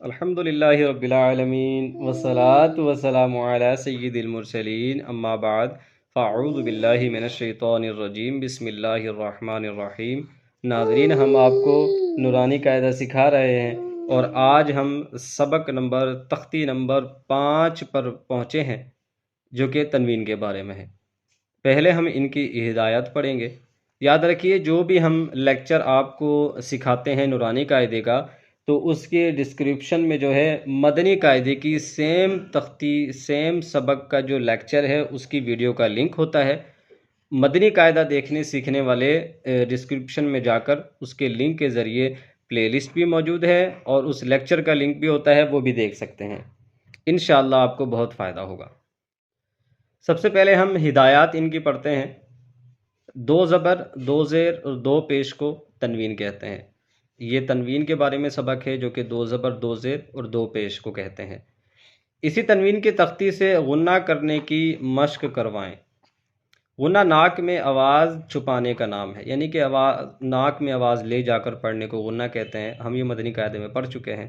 الحمدللہ رب العالمین والصلاة والسلام علی سید المرسلین اما بعد فاعوذ باللہ من الشیطان الرجیم بسم اللہ الرحمن الرحیم۔ ناظرین، ہم آپ کو نورانی قاعدہ سکھا رہے ہیں اور آج ہم سبق تختی نمبر 5 پر پہنچے ہیں جو کہ تنوین کے بارے میں ہے۔ پہلے ہم ان کی ہدایت پڑھیں گے۔ یاد رکھیے، جو بھی ہم لیکچر آپ کو سکھاتے ہیں نورانی قاعدے کا، تو اس کے ڈسکرپشن میں جو ہے مدنی قاعدے کی سیم تختی سیم سبق کا جو لیکچر ہے اس کی ویڈیو کا لنک ہوتا ہے۔ مدنی قاعدہ دیکھنے سیکھنے والے ڈسکرپشن میں جا کر اس کے لنک کے ذریعے پلے لسٹ بھی موجود ہے اور اس لیکچر کا لنک بھی ہوتا ہے، وہ بھی دیکھ سکتے ہیں۔ انشاءاللہ آپ کو بہت فائدہ ہوگا۔ سب سے پہلے ہم ہدایات ان کی پڑھتے ہیں۔ 2 زبر 2 زیر اور 2 پیش کو تنوین کہتے ہیں۔ یہ تنوین کے بارے میں سبق ہے جو کہ 2 زبر 2 زیر اور 2 پیش کو کہتے ہیں۔ اسی تنوین کی تختی سے غنہ کرنے کی مشق کروائیں۔ غنہ ناک میں آواز چھپانے کا نام ہے، یعنی کہ ناک میں آواز لے جا کر پڑھنے کو غنہ کہتے ہیں۔ ہم یہ مدنی قاعدے میں پڑھ چکے ہیں۔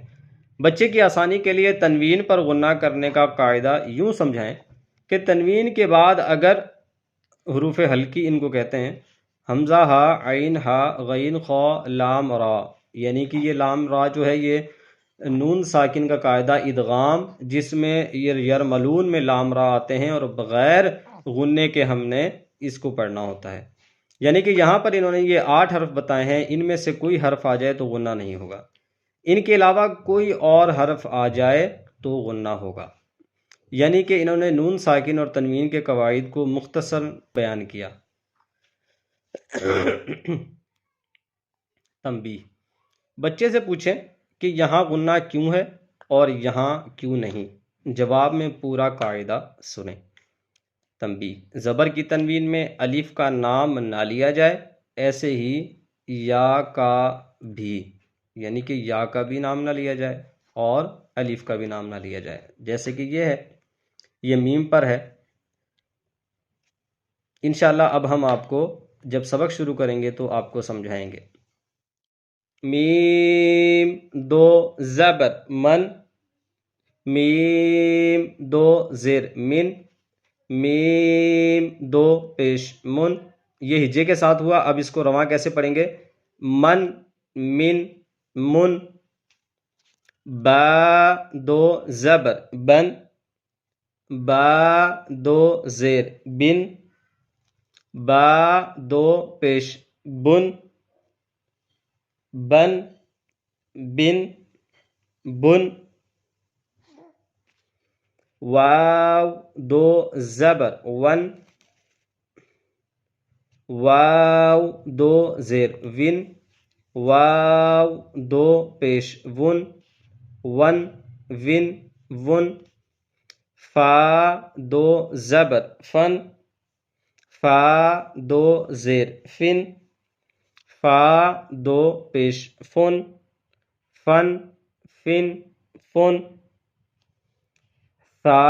بچے کی آسانی کے لیے تنوین پر غنہ کرنے کا قاعدہ یوں سمجھائیں کہ تنوین کے بعد اگر حروف حلقی ان کو کہتے ہیں، حمزہ ہا، عین ہا، غین خا، لام را، یعنی کہ یہ لام را جو ہے یہ نون ساکن کا قاعدہ ادغام، جس میں یرملون میں لام را آتے ہیں اور بغیر غنے کے ہم نے اس کو پڑھنا ہوتا ہے۔ یعنی کہ یہاں پر انہوں نے یہ 8 حرف بتائے ہیں، ان میں سے کوئی حرف آ جائے تو غنہ نہیں ہوگا، ان کے علاوہ کوئی اور حرف آ جائے تو غنہ ہوگا۔ یعنی کہ انہوں نے نون ساکن اور تنوین کے قواعد کو مختصر بیان کیا۔ تنبیہ: بچے سے پوچھیں کہ یہاں غنہ کیوں ہے اور یہاں کیوں نہیں، جواب میں پورا قاعدہ سنیں۔ تنبیہ: زبر کی تنوین میں الف کا نام نہ لیا جائے، ایسے ہی یا کا بھی، یعنی کہ یا کا بھی نام نہ لیا جائے اور الف کا بھی نام نہ لیا جائے، جیسے کہ یہ ہے، یہ میم پر ہے۔ انشاءاللہ اب ہم آپ کو جب سبق شروع کریں گے تو آپ کو سمجھائیں گے۔ میم 2 زبر من، میم 2 زیر من، میم 2 پیش من، یہ ہجے کے ساتھ ہوا۔ اب اس کو رواں کیسے پڑھیں گے؟ من، من، من۔ با 2 زبر بن، با 2 زیر بن، با 2 پیش بن، بن، بن، بن۔ واو 2 زبر ون، واو 2 زیر ون، واو 2 پیش ون، ون، ون، ون۔ فا 2 زبر فن، فا 2 زیر فن، فا 2 پیش فن، فن، فن، فن۔ ثا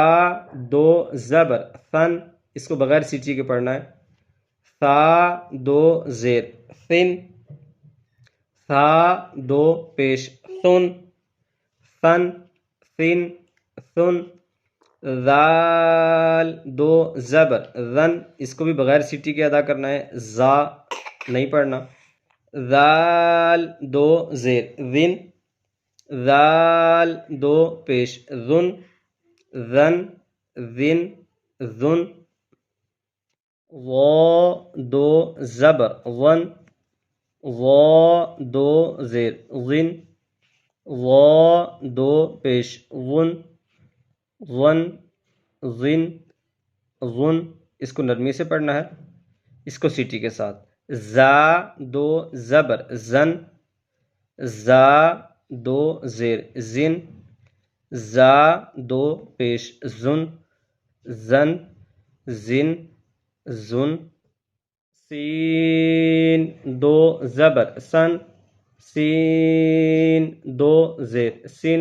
2 زبر ثن، اس کو بغیر سیٹی کے پڑھنا ہے، ثا 2 زیر ثن، ثا 2 پیش ثن، ثن، ثن، ثن۔ ذال 2 زبر ذن، اس کو بھی بغیر سیٹی کے ادا کرنا ہے، زا نہیں پڑھنا، ذال 2 زیر ذن، ذال 2 پیش ذن، ذن، ذن، ذن۔ وا 2 زبر ون، وا 2 زیر ذن، وا 2 پیش ون، ون، ذن، ذن۔ اس کو نرمی سے پڑھنا ہے، اس کو سیٹی کے ساتھ۔ زا 2 زبر زن، زا 2 زیر زن، زا 2 پیش زن، زن، زن، زن۔ سین 2 زبر سن، سین 2 زیر سن،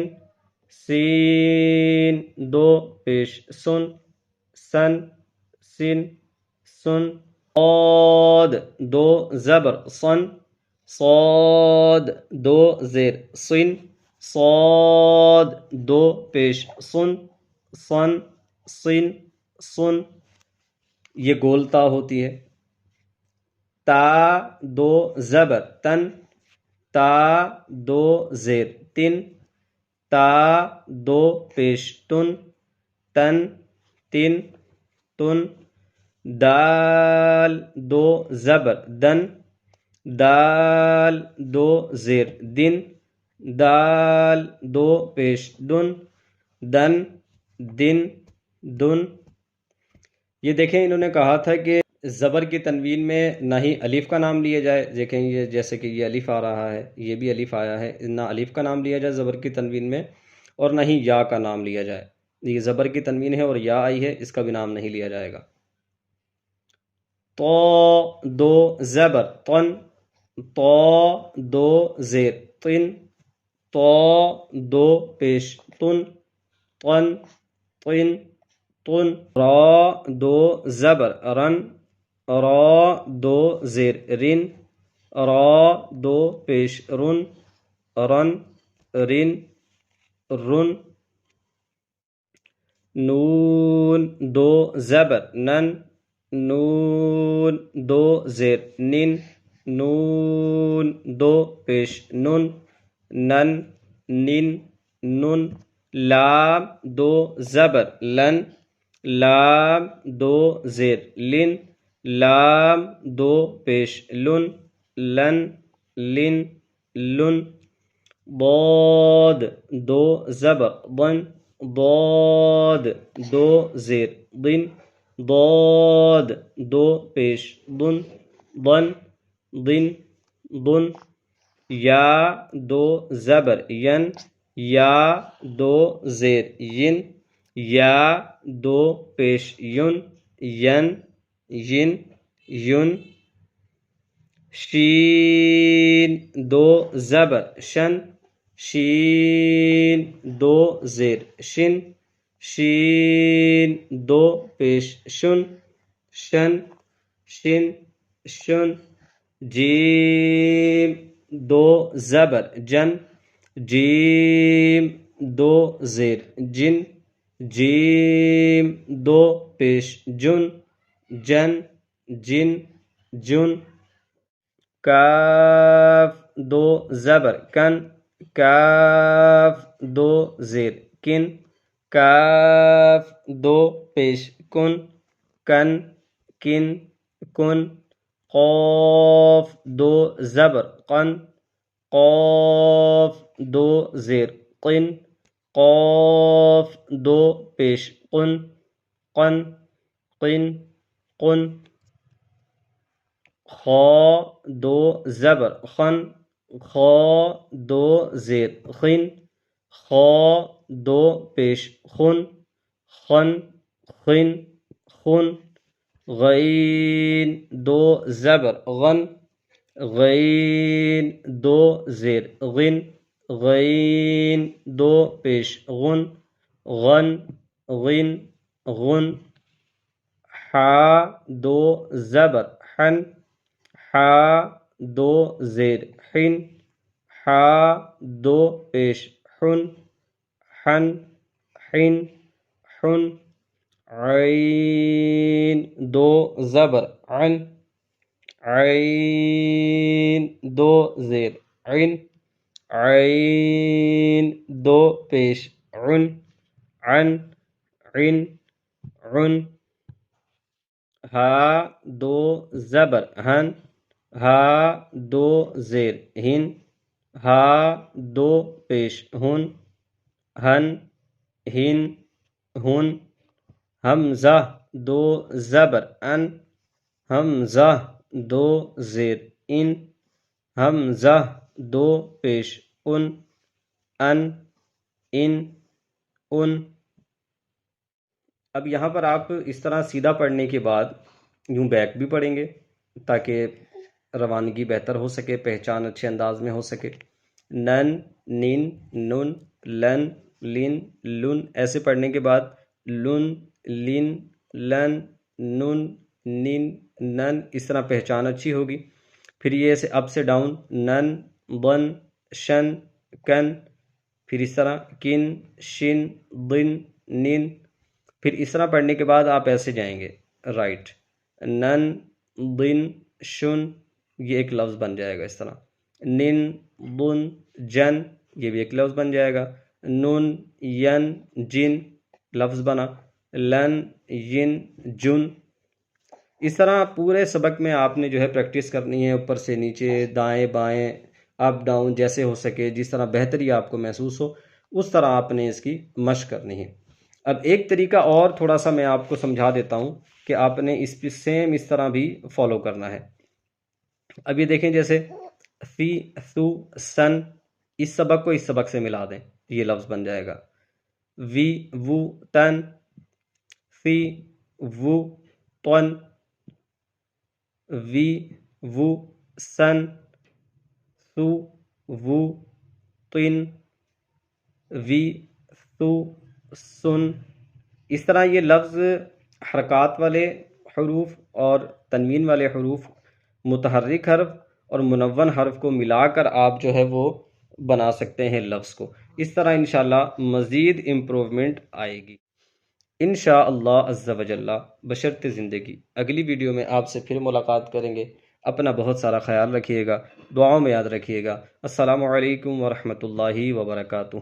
سین 2 پیش سن، سن، سن، سن۔ صاد 2 زبر صن، صاد 2 زیر صن، صاد دو پیش سن سن سن سن یہ گولتا ہوتی ہے. تا دو زبر تن تا دو زیر تن تا دو پیش تن تن تن تن دال دو زبر دن دال دو زیر دن دال دو پیش دن دن دن دن. یہ دیکھیں انہوں نے کہا تھا کہ زبر کی تنوین میں نہ ہی الف کا نام لیا جائے. دیکھیں یہ جیسے کہ یہ الف آ رہا ہے، یہ بھی الف آیا ہے، نہ الف کا نام لیا جائے زبر کی تنوین میں اور نہ ہی یا کا نام لیا جائے. یہ زبر کی تنوین ہے اور یا آئی ہے، اس کا بھی نام نہیں لیا جائے گا. تو دو زبر تن تو دو زیر تن تو دو پیش تن تن تن تن را دو زبر رن را دو زیر رن را دو پیش رن رن رن رن نون دو زبر نن نون دو زیر نن نون دو پیش نن نن نن نن لام دو زبر لن لام دو زیر لن لام دو پیش لن لن لن لن ضاد دو زبر ضن ضاد دو زیر ضن ضاد دو پیش ضن ضن ضن ضن یا دو زبر ین یا دو زیر ین یا دو پیش یون ین ین یون شین دو زبر شن شین دو زیر شن شین دو پیش شن شن شن شن جیم دو زبر جن جیم دو زیر جن جیم دو پیش جن جن جن جن کاف دو زبر کن کاف دو زیر کن کاف دو پیش کن کن کن کن قاف دو زبر قن قاف دو زیر قن قاف دو پیش قن قن قن قن خا دو زبر خن خا دو زیر خن خا دو پیش خن خن خن خن غین دو زبر غن غین دو زیر غن غین دو پیش غن غن غن غن حا دو زبر حن حا دو زیر حن حا دو پیش حن حن حن حن عین دو زبر عن عین دو زیر عن عین دو پیش عن عن عن عن ہا دو زبر ہن ہا دو زیر ہن ہا دو پیش ہن ہن ہن ہن حمزہ دو زبر ان حمزہ دو زیر ان حمزہ دو پیش ان ان ان. اب یہاں پر آپ اس طرح سیدھا پڑھنے کے بعد یوں بیک بھی پڑھیں گے تاکہ روانگی بہتر ہو سکے، پہچان اچھے انداز میں ہو سکے. نن نن نن لن لن لن ایسے پڑھنے کے بعد لن لن لن نن نن نن اس طرح پہچان اچھی ہوگی. پھر یہ ایسے اپ سے ڈاؤن نن بن شن کن، پھر اس طرح کن، شن، دن، نن، پھر اس طرح پڑھنے کے بعد آپ ایسے جائیں گے رائٹ، نن، دن، شن، یہ ایک لفظ بن جائے گا اس طرح، نن، دن، جن، یہ بھی ایک لفظ بن جائے گا، نون، ین، جن، لفظ بنا، لن، ین، جن۔ اس طرح پورے سبق میں آپ نے جو ہے پریکٹس کرنی ہے، اوپر سے نیچے، دائیں بائیں، اپ ڈاؤن، جیسے ہو سکے، جس طرح بہتری آپ کو محسوس ہو اس طرح آپ نے اس کی مشق کرنی ہے۔ اب ایک طریقہ اور تھوڑا سا میں آپ کو سمجھا دیتا ہوں کہ آپ نے اس پہ سیم اس طرح بھی فالو کرنا ہے۔ اب یہ دیکھیں جیسے فی، ثو، سن، اس سبق کو اس سبق سے ملا دیں، یہ لفظ بن جائے گا، وی، وو، تن، فی، وو، تن، وی، وو، سن، ثو، وو، تن، وی، ثو، سن۔ اس طرح یہ لفظ حرکات والے حروف اور تنوین والے حروف، متحرک حرف اور منون حرف کو ملا کر آپ جو ہے وہ بنا سکتے ہیں لفظ کو۔ اس طرح انشاءاللہ مزید امپروومنٹ آئے گی انشاءاللہ عز و جل بشرط زندگی۔ اگلی ویڈیو میں آپ سے پھر ملاقات کریں گے۔ اپنا بہت سارا خیال رکھیے گا، دعاؤں میں یاد رکھیے گا۔ السلام علیکم ورحمۃ اللہ وبرکاتہ۔